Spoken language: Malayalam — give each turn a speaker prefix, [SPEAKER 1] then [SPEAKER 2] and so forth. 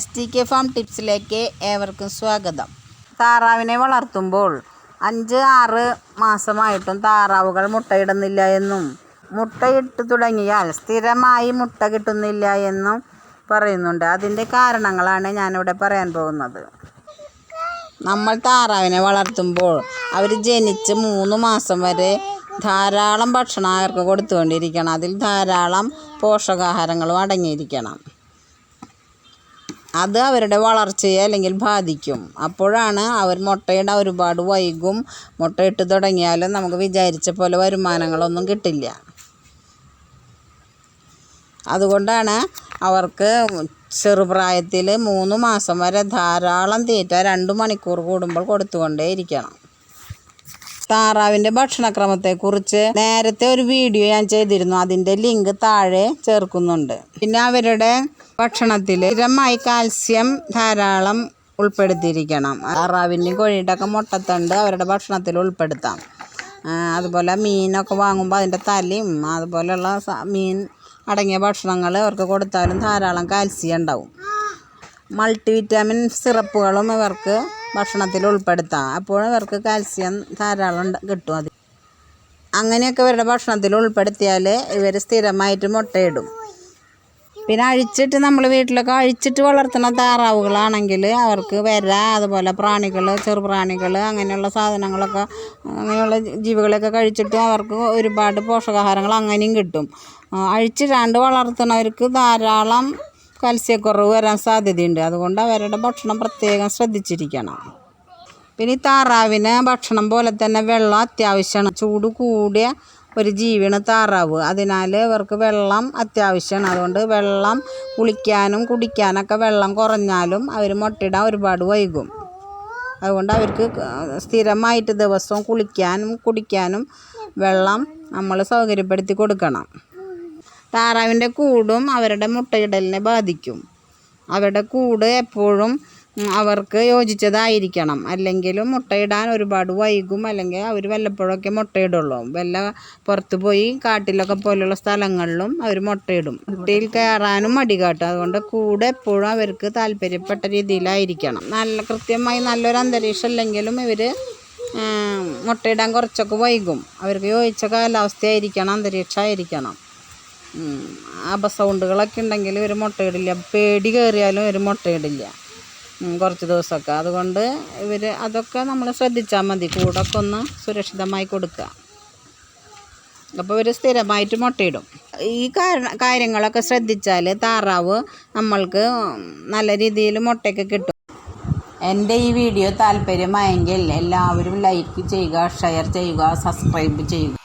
[SPEAKER 1] STK ഫാം ടിപ്സിലേക്ക് ഏവർക്കും സ്വാഗതം. താറാവിനെ വളർത്തുമ്പോൾ 5-6 മാസമായിട്ടും താറാവുകൾ മുട്ടയിടുന്നില്ല എന്നും മുട്ടയിട്ട് തുടങ്ങിയാൽ സ്ഥിരമായി മുട്ട കിട്ടുന്നില്ല എന്നും പറയുന്നുണ്ട്. അതിൻ്റെ കാരണങ്ങളാണ് ഞാനിവിടെ പറയാൻ പോകുന്നത്. നമ്മൾ താറാവിനെ വളർത്തുമ്പോൾ അവർ ജനിച്ച് 3 മാസം വരെ ധാരാളം ഭക്ഷണം അവർക്ക് കൊടുത്തുകൊണ്ടിരിക്കണം. അതിൽ ധാരാളം പോഷകാഹാരങ്ങളും അടങ്ങിയിരിക്കണം. അത് അവരുടെ വളർച്ചയെ അല്ലെങ്കിൽ ബാധിക്കും. അപ്പോഴാണ് അവർ മുട്ടയിടാൻ ഒരുപാട് വൈകും. മുട്ടയിട്ട് തുടങ്ങിയാലും നമുക്ക് വിചാരിച്ച പോലെ വരുമാനങ്ങളൊന്നും കിട്ടില്ല. അതുകൊണ്ടാണ് അവർക്ക് ചെറുപ്രായത്തിൽ 3 മാസം വരെ ധാരാളം തീറ്റ 2 മണിക്കൂർ കൂടുമ്പോൾ കൊടുത്തുകൊണ്ടേയിരിക്കണം. താറാവിൻ്റെ ഭക്ഷണക്രമത്തെക്കുറിച്ച് നേരത്തെ ഒരു വീഡിയോ ഞാൻ ചെയ്തിരുന്നു. അതിൻ്റെ ലിങ്ക് താഴെ ചേർക്കുന്നുണ്ട്. പിന്നെ അവരുടെ ഭക്ഷണത്തിൽ സ്ഥിരമായി കാൽസ്യം ധാരാളം ഉൾപ്പെടുത്തിയിരിക്കണം. താറാവിൻ്റെയും കോഴിയുടെയൊക്കെ മുട്ടത്തണ്ട് അവരുടെ ഭക്ഷണത്തിൽ ഉൾപ്പെടുത്താം. അതുപോലെ മീനൊക്കെ വാങ്ങുമ്പോൾ അതിൻ്റെ തലയും അതുപോലെയുള്ള മീൻ അടങ്ങിയ ഭക്ഷണങ്ങൾ അവർക്ക് കൊടുത്താലും ധാരാളം കാൽസ്യം ഉണ്ടാവും. മൾട്ടിവിറ്റാമിൻ സിറപ്പുകളും ഇവർക്ക് ഭക്ഷണത്തിൽ ഉൾപ്പെടുത്താം. അപ്പോഴും ഇവർക്ക് കാൽസ്യം ധാരാളം കിട്ടും. അങ്ങനെയൊക്കെ ഇവരുടെ ഭക്ഷണത്തിൽ ഉൾപ്പെടുത്തിയാൽ ഇവർ സ്ഥിരമായിട്ട് മുട്ടയിടും. പിന്നെ അഴിച്ചിട്ട് നമ്മൾ വീട്ടിലൊക്കെ അഴിച്ചിട്ട് വളർത്തുന്ന താറാവുകളാണെങ്കിൽ അവർക്ക് അതുപോലെ പ്രാണികൾ, ചെറുപ്രാണികൾ അങ്ങനെയുള്ള സാധനങ്ങളൊക്കെ, അങ്ങനെയുള്ള ജീവികളെയൊക്കെ കഴിച്ചിട്ട് അവർക്ക് ഒരുപാട് പോഷകാഹാരങ്ങൾ അങ്ങനെയും കിട്ടും. അഴിച്ചിടാണ്ട് വളർത്തുന്നവർക്ക് ധാരാളം കാൽസ്യക്കുറവ് വരാൻ സാധ്യതയുണ്ട്. അതുകൊണ്ട് അവരുടെ ഭക്ഷണം പ്രത്യേകം ശ്രദ്ധിച്ചിരിക്കണം. പിന്നെ ഈ താറാവിന് ഭക്ഷണം പോലെ തന്നെ വെള്ളം അത്യാവശ്യമാണ്. ചൂട് കൂടിയ ഒരു ജീവിയാണ് താറാവ്. അതിനാൽ ഇവർക്ക് വെള്ളം അത്യാവശ്യമാണ്. അതുകൊണ്ട് വെള്ളം കുളിക്കാനും കുടിക്കാനൊക്കെ വെള്ളം കുറഞ്ഞാലും അവർ മുട്ടയിടാൻ ഒരുപാട് വൈകും. അതുകൊണ്ട് അവർക്ക് സ്ഥിരമായിട്ട് ദിവസവും കുളിക്കാനും കുടിക്കാനും വെള്ളം നമ്മൾ സൗകര്യപ്പെടുത്തി കൊടുക്കണം. താറാവിൻ്റെ കൂടും അവരുടെ മുട്ടയിടലിനെ ബാധിക്കും. അവരുടെ കൂട് എപ്പോഴും അവർക്ക് യോജിച്ചതായിരിക്കണം. അല്ലെങ്കിലും മുട്ടയിടാൻ ഒരുപാട് വൈകും. അല്ലെങ്കിൽ അവർ വല്ലപ്പോഴൊക്കെ മുട്ടയിടുള്ളൂ. പുറത്ത് പോയി കാട്ടിലൊക്കെ പോലുള്ള സ്ഥലങ്ങളിലും അവർ മുട്ടയിടും. മുട്ടയിൽ കയറാനും മടി കാട്ടും. അതുകൊണ്ട് കൂട് എപ്പോഴും അവർക്ക് താല്പര്യപ്പെട്ട രീതിയിലായിരിക്കണം. കൃത്യമായി നല്ലൊരു അന്തരീക്ഷം ഇല്ലെങ്കിലും ഇവർ മുട്ടയിടാൻ കുറച്ചൊക്കെ വൈകും. അവർക്ക് യോജിച്ച കാലാവസ്ഥയായിരിക്കണം, അന്തരീക്ഷമായിരിക്കണം. അപസൗണ്ടുകളൊക്കെ ഉണ്ടെങ്കിൽ ഇവർ മുട്ടയിടില്ല. പേടി കയറിയാലും ഇവർ മുട്ടയിടില്ല കുറച്ച് ദിവസമൊക്കെ. അതുകൊണ്ട് അതൊക്കെ നമ്മൾ ശ്രദ്ധിച്ചാൽ മതി. കൂടൊക്കെ ഒന്ന് സുരക്ഷിതമായി കൊടുക്കുക. അപ്പോൾ ഇവർ സ്ഥിരമായിട്ട് മുട്ടയിടും. ഈ കാര്യങ്ങളൊക്കെ ശ്രദ്ധിച്ചാൽ താറാവ് നമ്മൾക്ക് നല്ല രീതിയിൽ മുട്ടയൊക്കെ കിട്ടും. എൻ്റെ ഈ വീഡിയോ താല്പര്യമായെങ്കിൽ എല്ലാവരും ലൈക്ക് ചെയ്യുക, ഷെയർ ചെയ്യുക, സബ്സ്ക്രൈബ് ചെയ്യുക.